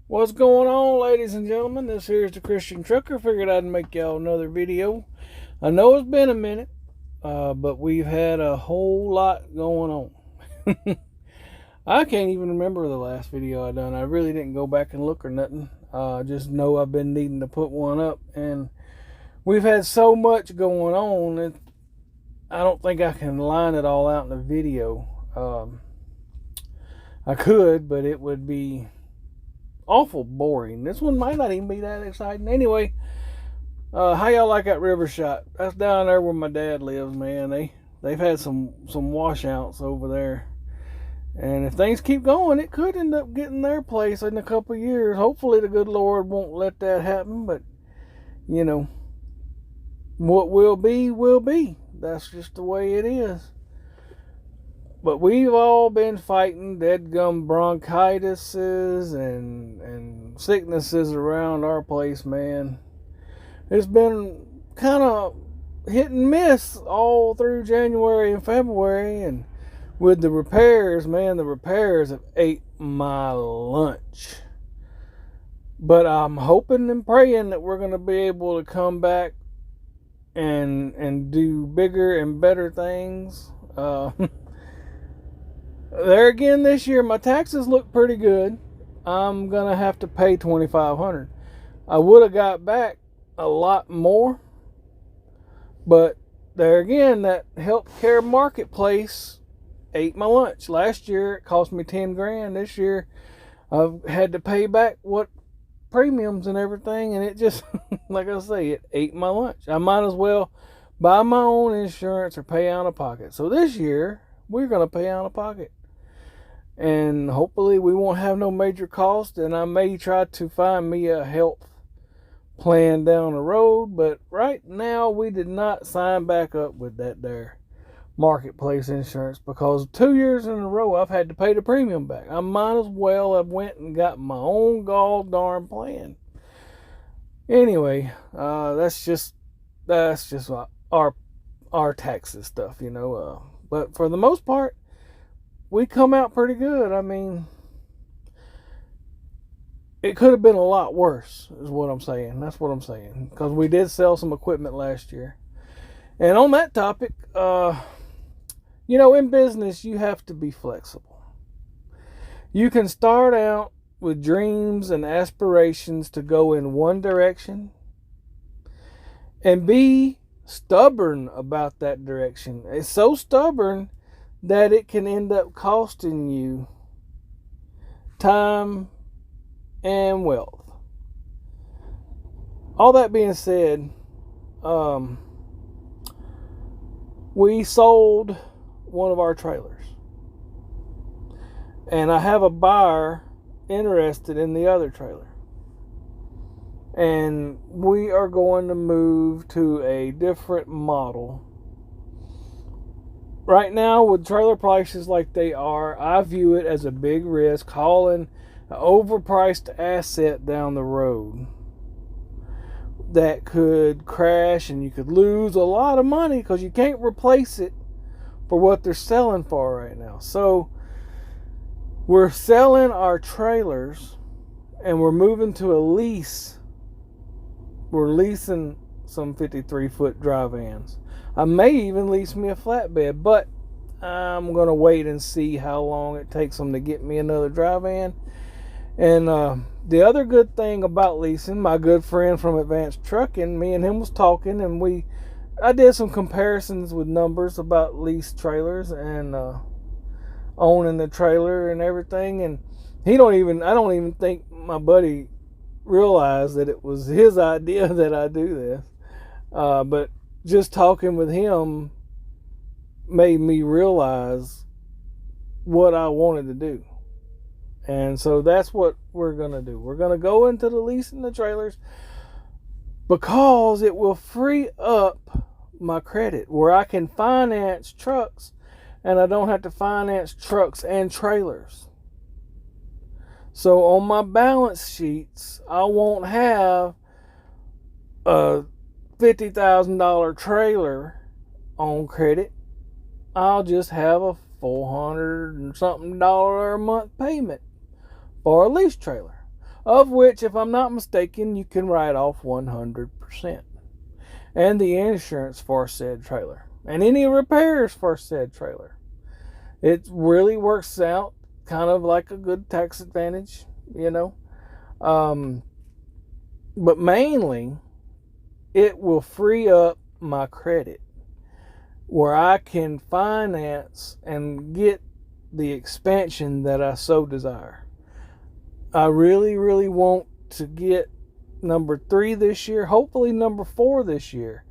What's going on, ladies and gentlemen? This here is the Christian Trucker. Figured I'd make y'all another video. I know it's been a minute, but we've had a whole lot going on. I can't even remember the last video I done. I really didn't go back and look or nothing. Just know I've been needing to put one up, and we've had so much going on that I don't think I can line it all out in a video. I could, but it would be awful boring. This one might not even be that exciting. Anyway, how y'all like that river shot? That's down there where my dad lives, man. They've had some washouts over there, and if things keep going, it could end up getting their place in a couple of years. Hopefully, the good Lord won't let that happen. But you know, what will be will be. That's just the way it is. But we've all been fighting dead-gum bronchitises and sicknesses around our place, man. It's been kind of hit and miss all through January and February. And with the repairs, man, the repairs have ate my lunch. But I'm hoping and praying that we're going to be able to come back and do bigger and better things. There again this year, my taxes look pretty good. I'm going to have to pay $2,500. I would have got back a lot more. But there again, that healthcare marketplace ate my lunch. Last year, it cost me 10 grand. This year, I've had to pay back what premiums and everything. And it just, like I say, it ate my lunch. I might as well buy my own insurance or pay out of pocket. So this year, we're going to pay out of pocket. And hopefully we won't have no major cost, and I may try to find me a health plan down the road, but right now we did not sign back up with that there marketplace insurance because 2 years in a row I've had to pay the premium back. I might as well have went and got my own gall darn plan. Anyway, that's just our taxes stuff, you know. But for the most part, we come out pretty good. I mean, it could have been a lot worse, is what I'm saying. That's what I'm saying. Because we did sell some equipment last year. And on that topic, in business, you have to be flexible. You can start out with dreams and aspirations to go in one direction and be stubborn about that direction. It's so stubborn that it can end up costing you time and wealth. All that being said, we sold one of our trailers, and I have a buyer interested in the other trailer, and we are going to move to a different model. Right now, with trailer prices like they are, I view it as a big risk hauling an overpriced asset down the road that could crash and you could lose a lot of money because you can't replace it for what they're selling for right now. So we're selling our trailers and we're moving to a lease. We're leasing some 53-foot dry vans. I may even lease me a flatbed, but I'm going to wait and see how long it takes them to get me another dry van. And the other good thing about leasing, my good friend from Advanced Trucking, me and him was talking, and I did some comparisons with numbers about leased trailers and owning the trailer and everything. And I don't even think my buddy realized that it was his idea that I do this. But just talking with him made me realize what I wanted to do. And so that's what we're going to do. We're going to go into the leasing the trailers because it will free up my credit where I can finance trucks and I don't have to finance trucks and trailers. So on my balance sheets, I won't have a $50,000 trailer on credit. I'll just have a $400 and something a month payment for a lease trailer. of which, if I'm not mistaken, you can write off 100%. And the insurance for said trailer. And any repairs for said trailer. It really works out kind of like a good tax advantage, you know. But mainly, it will free up my credit where I can finance and get the expansion that I so desire. I really, really want to get number 3 this year, hopefully number 4 this year.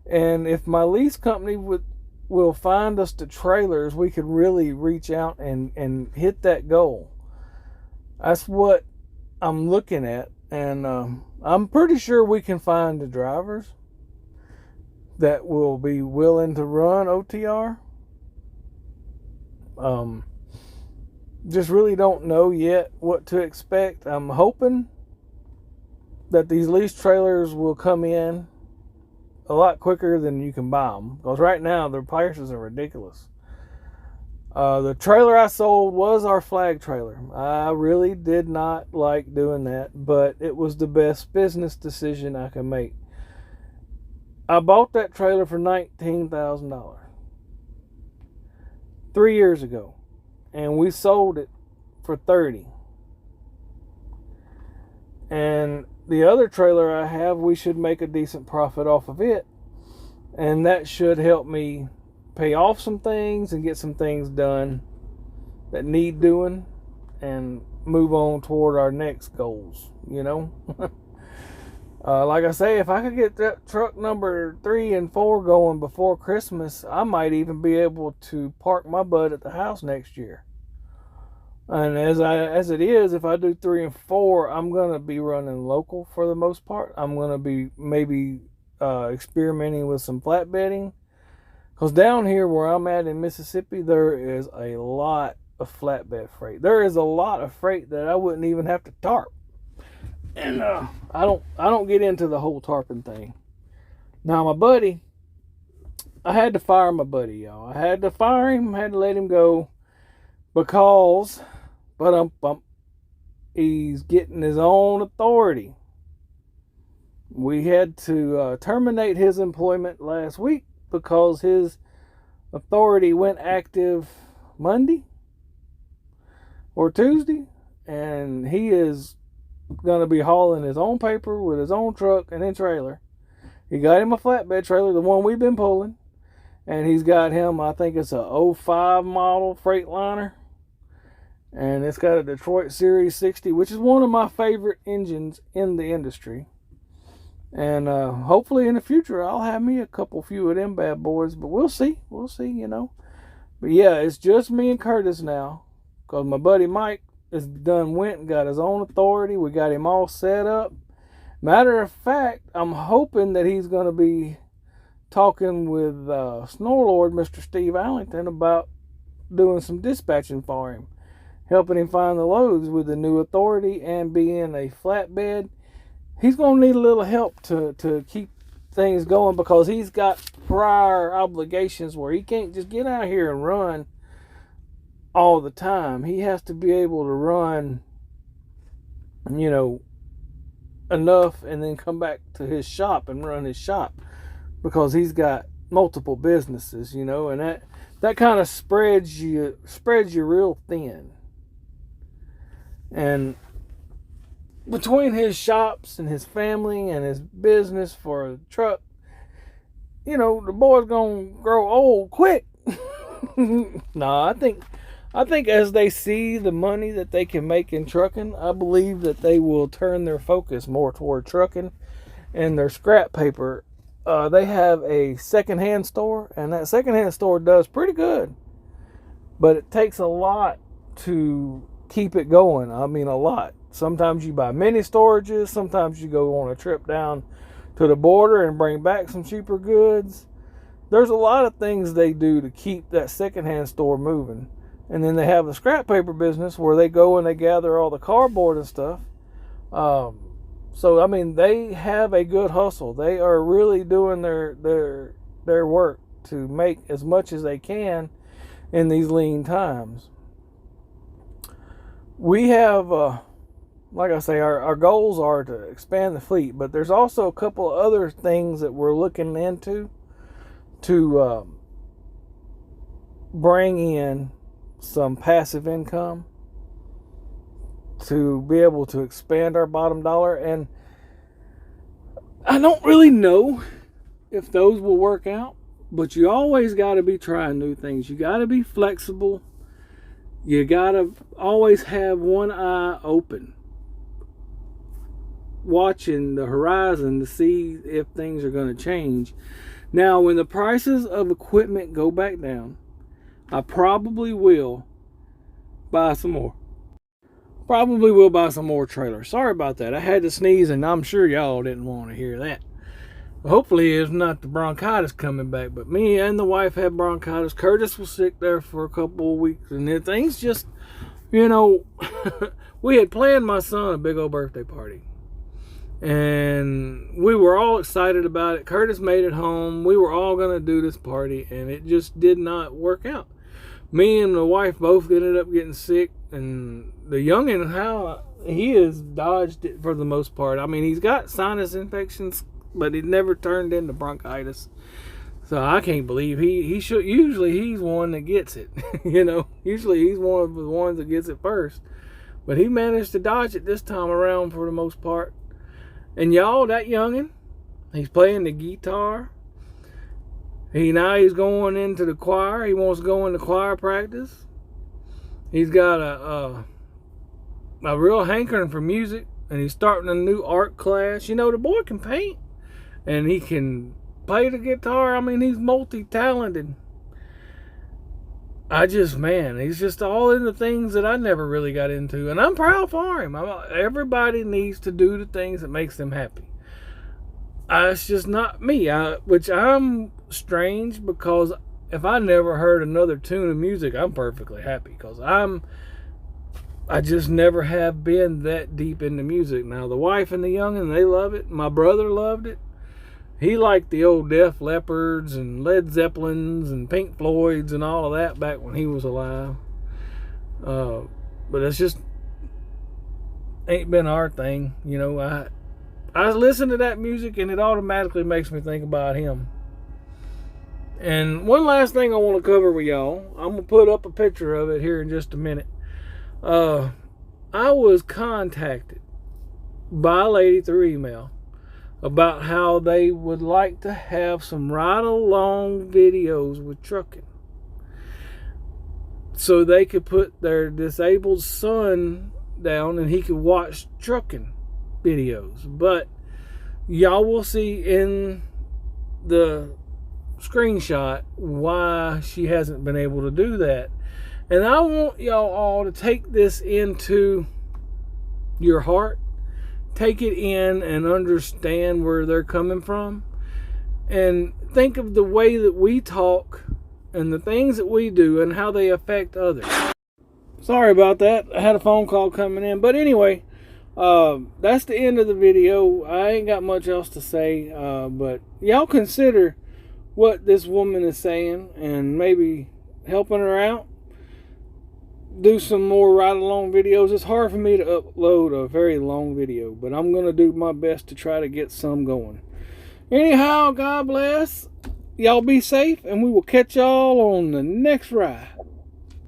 And if my lease company will find us the trailers, we could really reach out and hit that goal. That's what I'm looking at. And I'm pretty sure we can find the drivers that will be willing to run OTR. Just really don't know yet what to expect. I'm hoping that these lease trailers will come in a lot quicker than you can buy them, because right now their prices are ridiculous. The trailer I sold was our flag trailer. I really did not like doing that, but it was the best business decision I could make. I bought that trailer for $19,000 3 years ago, and we sold it for $30,000. And the other trailer I have, we should make a decent profit off of it, and that should help me pay off some things and get some things done that need doing and move on toward our next goals, you know. Like I say, if I could get that truck number 3 and 4 going before Christmas, I might even be able to park my butt at the house next year. And as it is, if I do 3 and 4, I'm going to be running local for the most part. I'm going to be maybe experimenting with some flatbedding. Because down here where I'm at in Mississippi, there is a lot of flatbed freight. There is a lot of freight that I wouldn't even have to tarp. And I don't get into the whole tarping thing. Now my buddy, I had to fire my buddy, y'all. I had to fire him, had to let him go, because he's getting his own authority. We had to terminate his employment last week because his authority went active Monday or Tuesday, and he is going to be hauling his own paper with his own truck and then trailer. He got him a flatbed trailer, the one we've been pulling, and he's got him, I think it's a 05 model Freightliner, and it's got a Detroit Series 60, which is one of my favorite engines in the industry. And hopefully in the future I'll have me a few of them bad boys, but we'll see, you know. But yeah, it's just me and Curtis now, because my buddy Mike is went and got his own authority. We got him all set up. Matter of fact, I'm hoping that he's going to be talking with Snorlord, Mr. Steve Allington, about doing some dispatching for him, helping him find the loads with the new authority and being a flatbed. He's going to need a little help to keep things going, because he's got prior obligations where he can't just get out here and run all the time. He has to be able to run, you know, enough and then come back to his shop and run his shop, because he's got multiple businesses, you know, and that kind of spreads you real thin. And between his shops and his family and his business for a truck, you know, the boy's gonna grow old quick. No, I think as they see the money that they can make in trucking, I believe that they will turn their focus more toward trucking and their scrap paper. They have a secondhand store, and that secondhand store does pretty good, but it takes a lot to keep it going. I mean, a lot. Sometimes you buy mini storages. Sometimes you go on a trip down to the border and bring back some cheaper goods. There's a lot of things they do to keep that secondhand store moving. And then they have a scrap paper business where they go and they gather all the cardboard and stuff. So, I mean, they have a good hustle. They are really doing their work to make as much as they can in these lean times. We have like I say, our goals are to expand the fleet, but there's also a couple of other things that we're looking into to bring in some passive income to be able to expand our bottom dollar. And I don't really know if those will work out, but you always got to be trying new things. You got to be flexible. You got to always have one eye open, watching the horizon to see if things are going to change. Now, when the prices of equipment go back down, I probably will buy some more. Probably will buy some more trailers. Sorry about that. I had to sneeze, and I'm sure y'all didn't want to hear that. Hopefully it's not the bronchitis coming back, but me and the wife had bronchitis. Curtis was sick there for a couple of weeks, and then things just, you know, we had planned my son a big old birthday party. And we were all excited about it. Curtis made it home. We were all going to do this party, and it just did not work out. Me and the wife both ended up getting sick, and the youngin', how he has dodged it for the most part. I mean, he's got sinus infections, but it never turned into bronchitis. So I can't believe he should. Usually he's one that gets it. You know, usually he's one of the ones that gets it first. But he managed to dodge it this time around for the most part. And y'all, that youngin', he's playing the guitar. Now he's going into the choir. He wants to go into choir practice. He's got a real hankering for music, and he's starting a new art class. You know, the boy can paint, and he can play the guitar. I mean, he's multi-talented. He's just all in the things that I never really got into, and I'm proud for him. Everybody needs to do the things that makes them happy. It's just not me, which I'm strange, because if I never heard another tune of music, I'm perfectly happy, because I just never have been that deep into music. Now, the wife and the youngin', they love it. My brother loved it. He liked the old Def Leppards and Led Zeppelins and Pink Floyds and all of that back when he was alive. But it's just ain't been our thing. You know, I listen to that music and it automatically makes me think about him. And one last thing I want to cover with y'all. I'm going to put up a picture of it here in just a minute. I was contacted by a lady through email about how they would like to have some ride-along videos with trucking, so they could put their disabled son down and he could watch trucking videos. But y'all will see in the screenshot why she hasn't been able to do that. And I want y'all all to take this into your heart. Take it in and understand where they're coming from. And think of the way that we talk and the things that we do and how they affect others. Sorry about that. I had a phone call coming in. But anyway, that's the end of the video. I ain't got much else to say. But y'all consider what this woman is saying and maybe helping her out. Do some more ride-along videos. It's hard for me to upload a very long video, but I'm going to do my best to try to get some going. Anyhow, God bless. Y'all be safe, and we will catch y'all on the next ride.